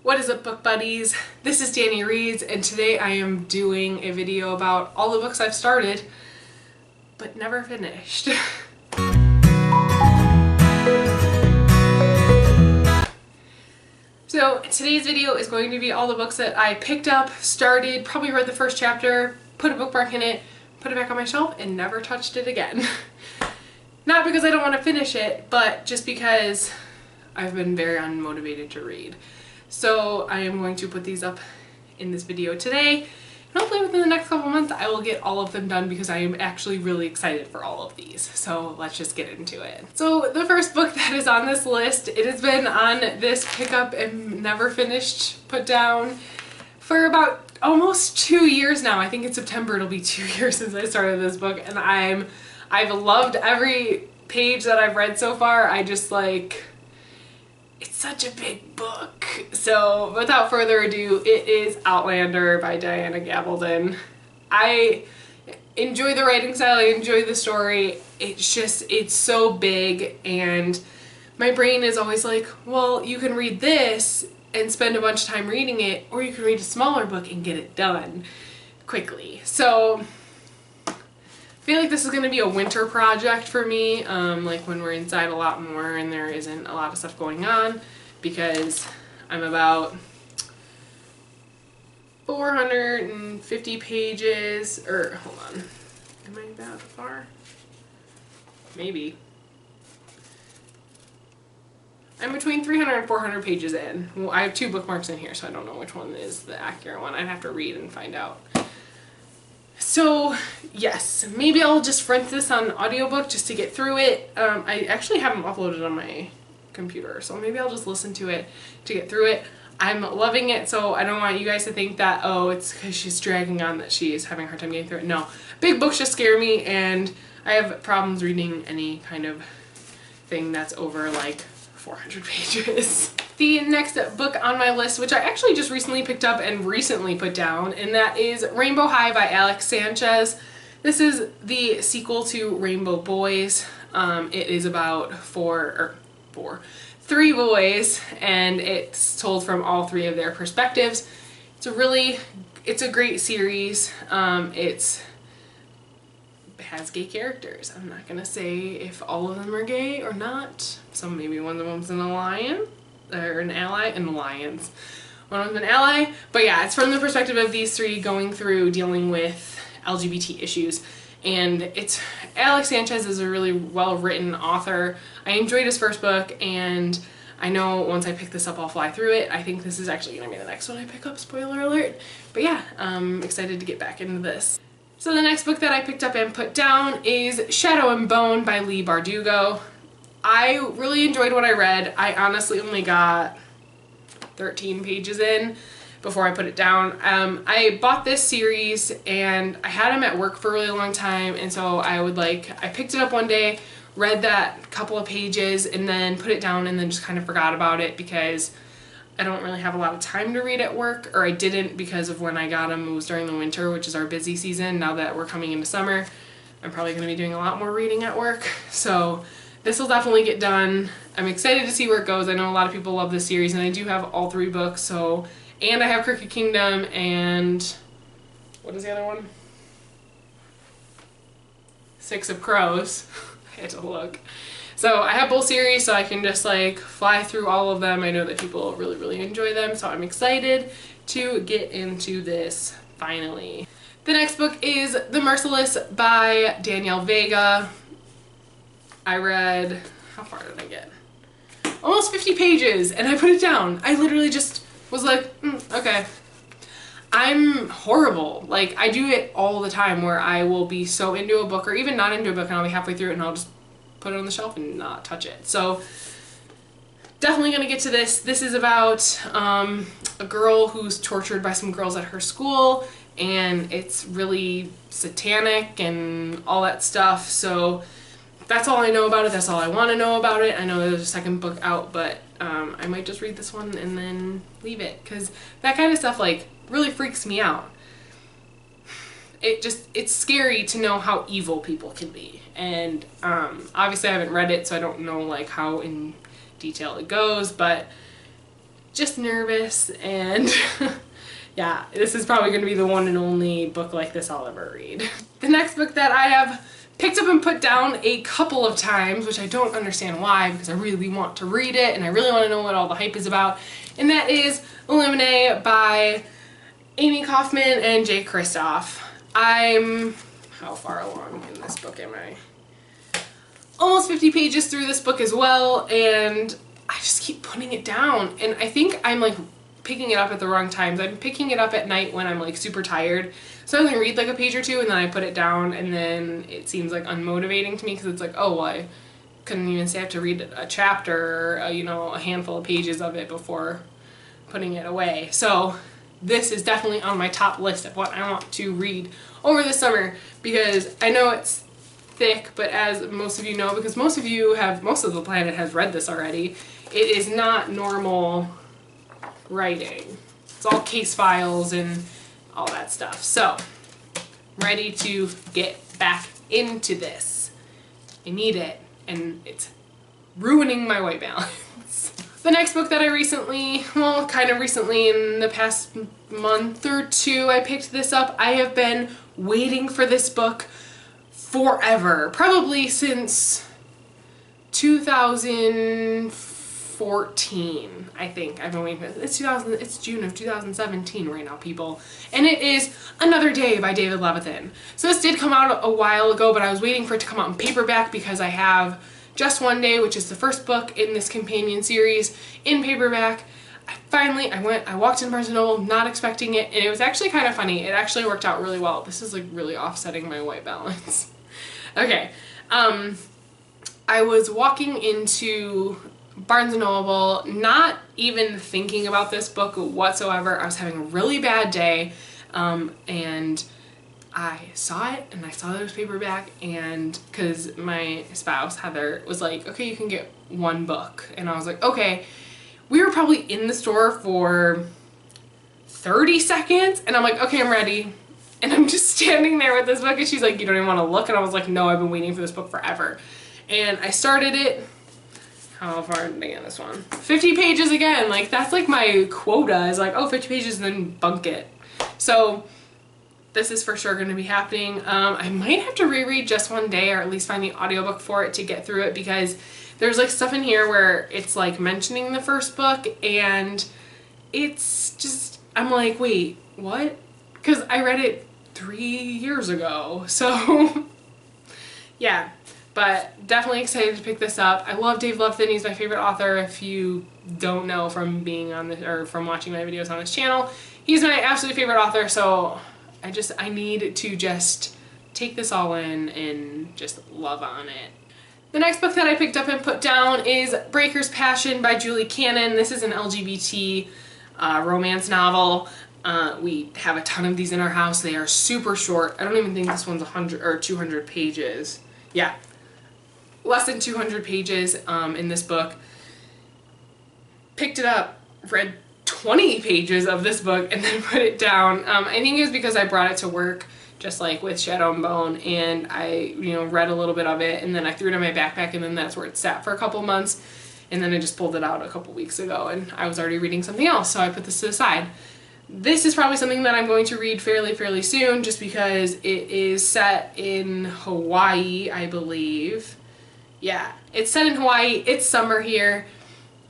What is up, book buddies? This is Dani Reads, and today I am doing a video about all the books I've started but never finished. So today's video is going to be all the books that I picked up, started, probably read the first chapter, put a bookmark in it, put it back on my shelf, and never touched it again. Not because I don't want to finish it, but just because I've been very unmotivated to read. So I am going to put these up in this video today. And hopefully within the next couple months I will get all of them done because I am actually really excited for all of these. So let's just get into it. So the first book that is on this list, it has been on this pick up and never finished put down for about almost 2 years now. I think in September it'll be 2 years since I started this book, and I've loved every page that I've read so far. I just like, it's such a big book. So without further ado, it is Outlander by Diana Gabaldon. I enjoy the writing style, I enjoy the story. It's so big, and my brain is always like, well, you can read this and spend a bunch of time reading it, or you can read a smaller book and get it done quickly. So I feel like this is going to be a winter project for me, like when we're inside a lot more and there isn't a lot of stuff going on, because I'm about 450 pages, or hold on, am I that far? Maybe. I'm between 300 and 400 pages in. Well, I have 2 bookmarks in here, so I don't know which one is the accurate one. I'd have to read and find out. So yes, maybe I'll just rent this on audiobook just to get through it. I actually haven't uploaded on my computer, so maybe I'll just listen to it to get through it. I'm loving it, so I don't want you guys to think that, oh, it's because she's dragging on that she is having a hard time getting through it. No, big books just scare me, and I have problems reading any kind of thing that's over like 400 pages. The next book on my list, which I actually just recently picked up and recently put down, and that is Rainbow High by Alex Sanchez. This is the sequel to Rainbow Boys. It is about 3 boys, and it's told from all 3 of their perspectives. It's a great series. It has gay characters. I'm not gonna say if all of them are gay or not. So maybe one of them's an alliance, or an alliance. One of them's an ally. But yeah, it's from the perspective of these 3 going through dealing with LGBT issues. And Alex Sanchez is a really well-written author. I enjoyed his first book, and I know once I pick this up I'll fly through it. I think this is actually gonna be the next one I pick up, spoiler alert. But yeah, I'm excited to get back into this. So the next book that I picked up and put down is Shadow and Bone by Leigh Bardugo. I really enjoyed what I read. I honestly only got 13 pages in before I put it down. I bought this series and I had them at work for a really long time, and so I picked it up one day, read that couple of pages, and then put it down, and then just kind of forgot about it because I don't really have a lot of time to read at work, or I didn't because of when I got them. It was during the winter, which is our busy season. Now that we're coming into summer, I'm probably going to be doing a lot more reading at work. So this will definitely get done. I'm excited to see where it goes. I know a lot of people love this series, and I do have all 3 books. And I have Crooked Kingdom, and what is the other one? Six of Crows. I had to look. So I have both series, so I can just like fly through all of them. I know that people really enjoy them, so I'm excited to get into this finally. The next book is The Merciless by Danielle Vega. I read, how far did I get? Almost 50 pages, and I put it down. I literally just was like, okay. I'm horrible. Like, I do it all the time where I will be so into a book, or even not into a book, and I'll be halfway through it and I'll just put it on the shelf and not touch it. So definitely gonna get to this. This is about a girl who's tortured by some girls at her school, and it's really satanic and all that stuff. So that's all I know about it. That's all I want to know about it. I know there's a second book out, but I might just read this one and then leave it, because that kind of stuff like really freaks me out. It's scary to know how evil people can be, and obviously I haven't read it, so I don't know like how in detail it goes, but just nervous, and yeah, this is probably going to be the one and only book like this I'll ever read. The next book that I have picked up and put down a couple of times, which I don't understand why, because I really want to read it and I really want to know what all the hype is about, and that is Illuminae by Amy Kaufman and Jay Kristoff. How far along in this book am I? Almost 50 pages through this book as well, and I just keep putting it down, and I think I'm like picking it up at the wrong times. I'm picking it up at night when I'm like super tired, so I only read like a page or two and then I put it down, and then it seems like unmotivating to me because it's like, oh, well, I couldn't even say I have to read a chapter or, you know, a handful of pages of it before putting it away. So this is definitely on my top list of what I want to read over the summer, because I know it's thick, but as most of you know, because most of the planet has read this already, it is not normal writing. It's all case files and all that stuff. So, ready to get back into this. I need it, and it's ruining my white balance. The next book that I recently, well, kind of recently in the past month or two, I picked this up. I have been waiting for this book forever, probably since 2014, I think. I've been waiting for this. It's June of 2017 right now, people. And it is Another Day by David Levithan. So this did come out a while ago, but I was waiting for it to come out in paperback because I have Just One Day, which is the first book in this companion series, in paperback. I walked in Barnes & Noble not expecting it, and it was actually kind of funny. It actually worked out really well. This is like really offsetting my white balance. Okay, I was walking into Barnes & Noble not even thinking about this book whatsoever. I was having a really bad day, and I saw it, and I saw that it was paperback, and because my spouse, Heather, was like, okay, you can get one book, and I was like, okay. We were probably in the store for 30 seconds, and I'm like, okay, I'm ready. And I'm just standing there with this book, and she's like, you don't even want to look? And I was like, no, I've been waiting for this book forever. And I started it. How far did I get this one? 50 pages again. Like, that's like my quota, is like, oh, 50 pages and then bunk it. So this is for sure going to be happening. I might have to reread Just One Day, or at least find the audiobook for it to get through it, because there's like stuff in here where it's like mentioning the first book, and it's just, I'm like, wait, what? Because I read it 3 years ago. So yeah, but definitely excited to pick this up. I love Dave Levithan. He's my favorite author. If you don't know from being on the, or from watching my videos on his channel, he's my absolute favorite author. So I need to just take this all in and just love on it. The next book that I picked up and put down is Breaker's Passion by Julie Cannon. This is an LGBT romance novel. We have a ton of these in our house. They are super short. I don't even think this one's 100 or 200 pages. Yeah, less than 200 pages in this book. Picked it up, read 20 pages of this book, and then put it down. I think it was because I brought it to work, just like with Shadow and Bone, and I, read a little bit of it, and then I threw it in my backpack, and then that's where it sat for a couple months, and then I just pulled it out a couple weeks ago, and I was already reading something else, so I put this to the side. This is probably something that I'm going to read fairly soon, just because it is set in Hawaii, I believe. Yeah, it's set in Hawaii, it's summer here.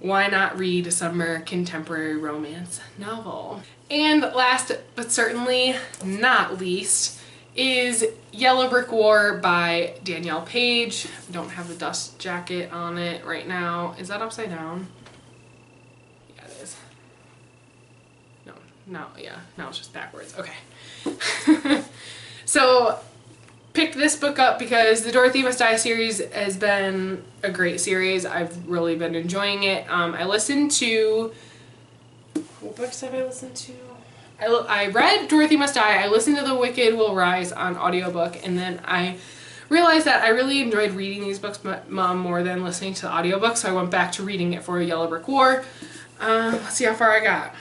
Why not read a summer contemporary romance novel? And last but certainly not least is Yellow Brick War by Danielle Page. Don't have the dust jacket on it right now. Is that upside down? Yeah, it is. No, yeah, now it's just backwards. Okay. So picked this book up because the Dorothy Must Die series has been a great series. I've really been enjoying it. I listened to, what books have I listened to? I read Dorothy Must Die, I listened to The Wicked Will Rise on audiobook, and then I realized that I really enjoyed reading these books more than listening to the audiobook, so I went back to reading it for Yellow Brick War. Let's see how far I got.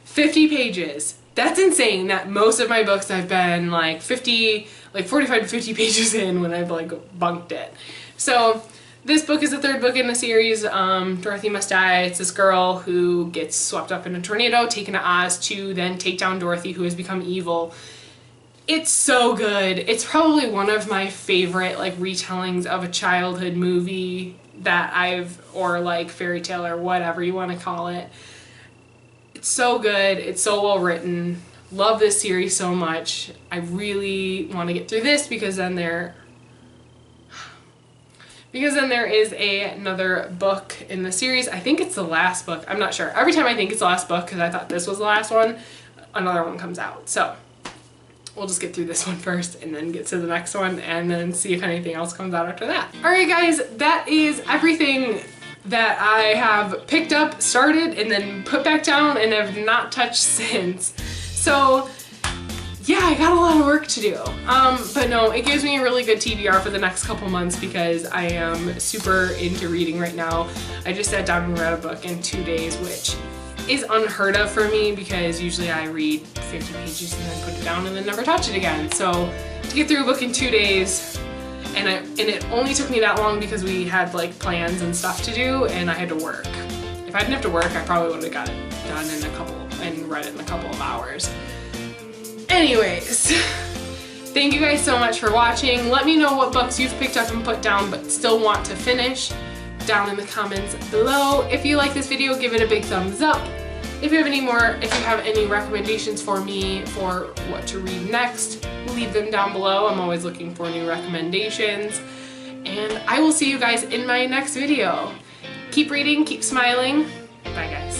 50 pages. That's insane that most of my books I've been like 45 to 50 pages in when I've like bunked it. So This book is the third book in the series, Dorothy Must Die. It's this girl who gets swept up in a tornado, taken to Oz to then take down Dorothy, who has become evil. It's so good. It's probably one of my favorite like retellings of a childhood movie that or like fairy tale or whatever you want to call it. It's so good. It's so well written. Love this series so much. I really want to get through this because then there is another book in the series. I think it's the last book. I'm not sure. Every time I think it's the last book because I thought this was the last one, another one comes out. So we'll just get through this one first and then get to the next one and then see if anything else comes out after that. Alright guys, that is everything that I have picked up, started, and then put back down and have not touched since. So yeah, I got a lot of work to do. But no, it gives me a really good TBR for the next couple months because I am super into reading right now. I just sat down and read a book in 2 days, which is unheard of for me because usually I read 50 pages and then put it down and then never touch it again. So to get through a book in 2 days, and it only took me that long because we had like plans and stuff to do and I had to work. If I didn't have to work, I probably would have got it done and read it in a couple of hours. Anyways, thank you guys so much for watching. Let me know what books you've picked up and put down but still want to finish down in the comments below. If you like this video, give it a big thumbs up. If you have any recommendations for me for what to read next, leave them down below. I'm always looking for new recommendations. And I will see you guys in my next video. Keep reading, keep smiling. Bye guys.